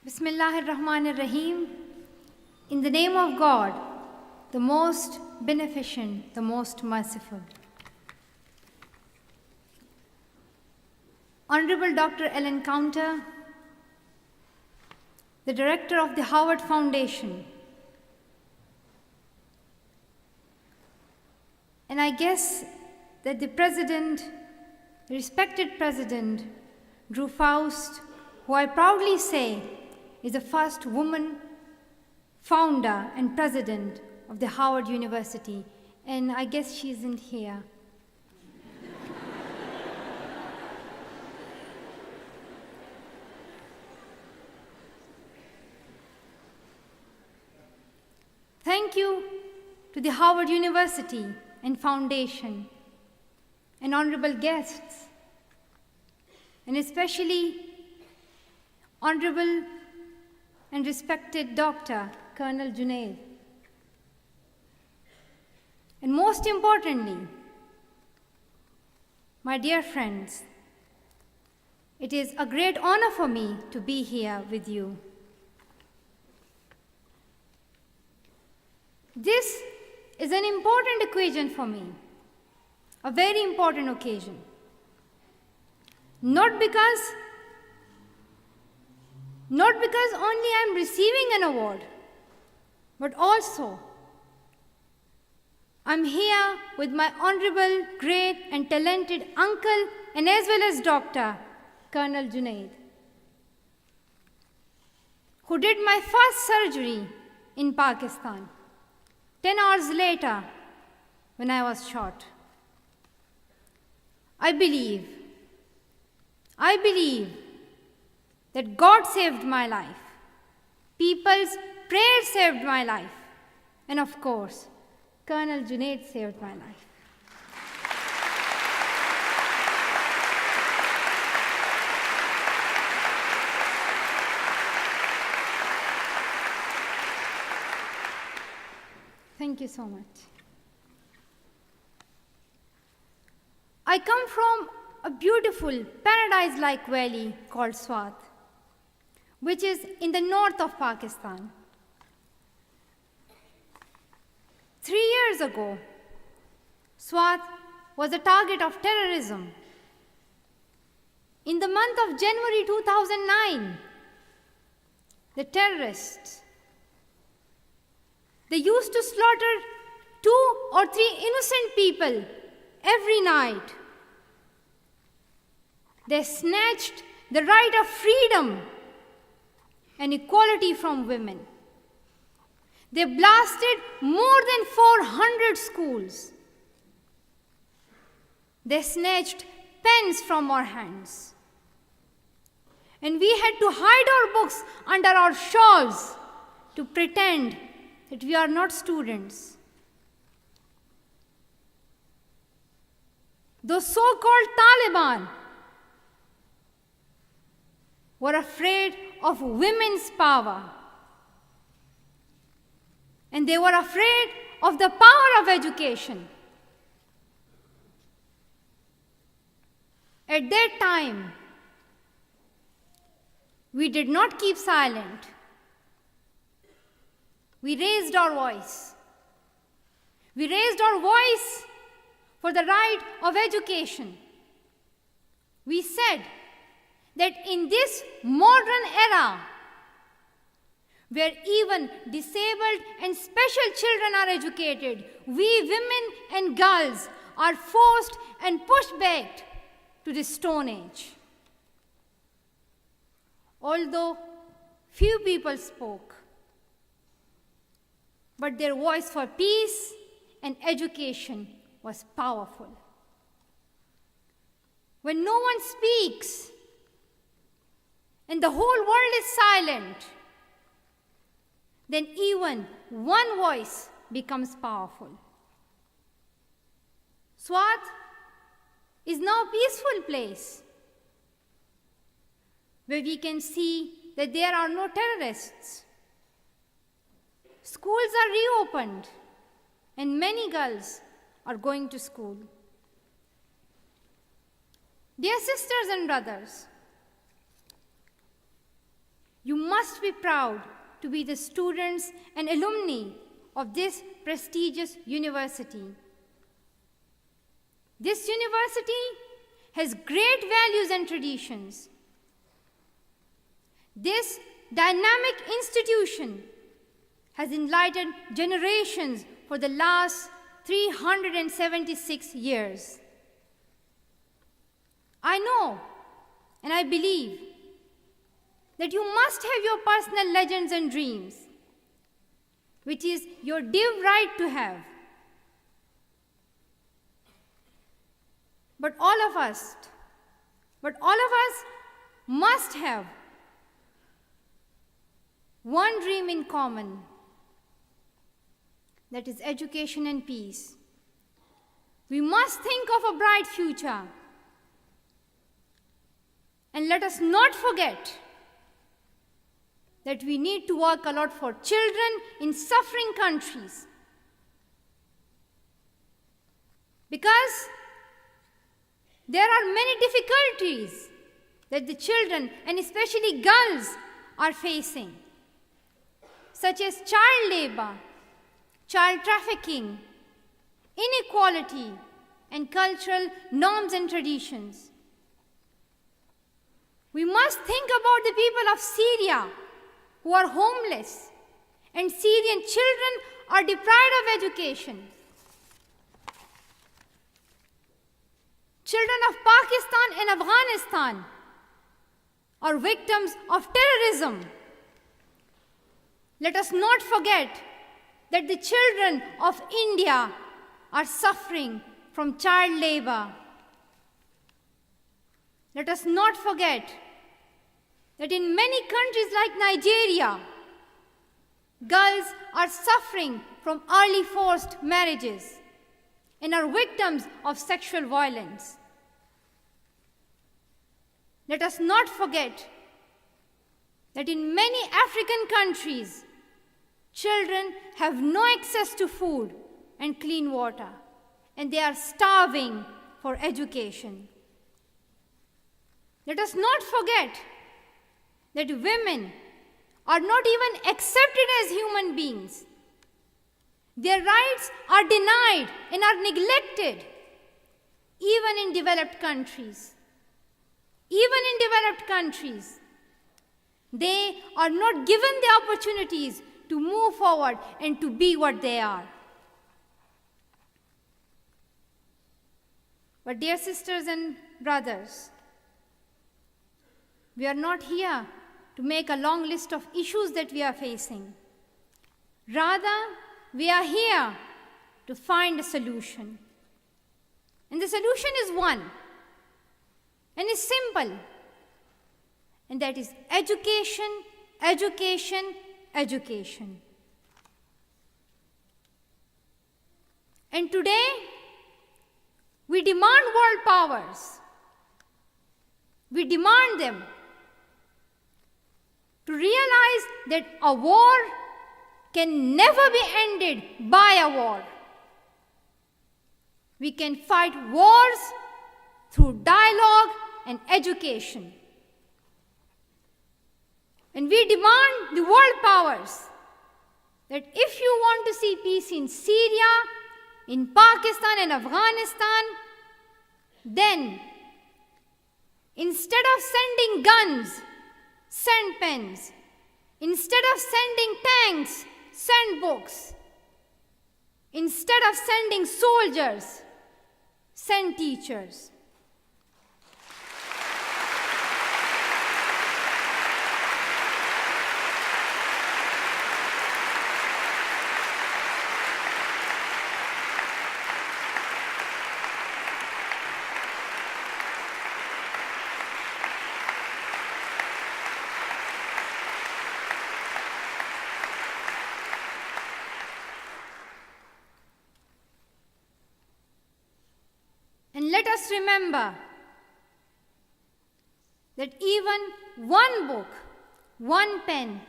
Bismillahir-Rahmanir-Rahim. In the name of God, the most beneficent, the most merciful. Honorable Dr. Ellen Counter, the Director of the Howard Foundation, and I guess that the President, the respected President, Drew Faust, who I proudly say is the first woman founder and president of the Howard University, and I guess she isn't here. Thank you to the Howard University and Foundation, and honorable guests, and especially honorable and respected Dr. Colonel Junaid. And most importantly, my dear friends, it is a great honor for me to be here with you. This is an important occasion for me, a very important occasion. Not because only I am receiving an award, but also I'm here with my honorable, great and talented uncle and as well as Dr. Colonel Junaid, who did my first surgery in Pakistan 10 hours later when I was shot. I believe that God saved my life, people's prayers saved my life, and of course, Colonel Junaid saved my life. Thank you so much. I come from a beautiful paradise-like valley called Swat, which is in the north of Pakistan. 3 years ago, Swat was a target of terrorism. In the month of January 2009, the terrorists, they used to slaughter 2 or 3 innocent people every night. They snatched the right of freedom and equality from women. They blasted more than 400 schools. They snatched pens from our hands. And we had to hide our books under our shawls to pretend that we are not students. Those so-called Taliban were afraid of women's power. And they were afraid of the power of education. At that time, we did not keep silent. We raised our voice. We raised our voice for the right of education. We said that in this modern era, where even disabled and special children are educated, we women and girls are forced and pushed back to the Stone Age. Although few people spoke, but their voice for peace and education was powerful. When no one speaks and the whole world is silent, then even one voice becomes powerful. Swat is now a peaceful place where we can see that there are no terrorists. Schools are reopened and many girls are going to school. Dear sisters and brothers, You must be proud to be the students and alumni of this prestigious university. This university has great values and traditions. This dynamic institution has enlightened generations for the last 376 years. I know and I believe that you must have your personal legends and dreams, which is your due right to have. But all of us must have one dream in common, that is education and peace. We must think of a bright future. And let us not forget that we need to work a lot for children in suffering countries. Because there are many difficulties that the children, and especially girls, are facing, such as child labor, child trafficking, inequality, and cultural norms and traditions. We must think about the people of Syria who are homeless, and Syrian children are deprived of education. Children of Pakistan and Afghanistan are victims of terrorism. Let us not forget that the children of India are suffering from child labor. Let us not forget that in many countries like Nigeria, girls are suffering from early forced marriages and are victims of sexual violence. Let us not forget that in many African countries, children have no access to food and clean water, and they are starving for education. Let us not forget that women are not even accepted as human beings. Their rights are denied and are neglected, even in developed countries. Even in developed countries, they are not given the opportunities to move forward and to be what they are. But dear sisters and brothers, we are not here to make a long list of issues that we are facing. Rather, we are here to find a solution. And the solution is one, and it's simple, and that is education, education, education. And today, we demand world powers. We demand them to realize that a war can never be ended by a war. We can fight wars through dialogue and education. And we demand the world powers that if you want to see peace in Syria, in Pakistan and Afghanistan, then instead of sending guns, send pens. Instead of sending tanks, send books. Instead of sending soldiers, send teachers. And let us remember that even one book, one pen,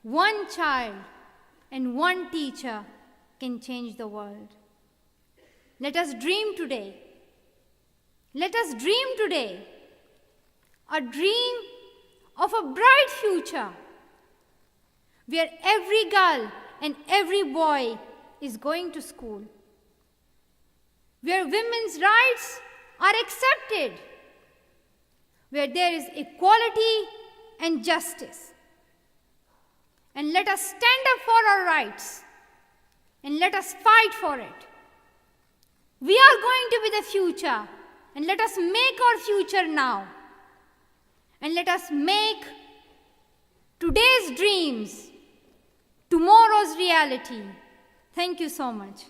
one child, and one teacher can change the world. Let us dream today. Let us dream today a dream of a bright future where every girl and every boy is going to school, where women's rights are accepted, where there is equality and justice. And let us stand up for our rights and let us fight for it. We are going to be the future, and let us make our future now. And let us make today's dreams tomorrow's reality. Thank you so much.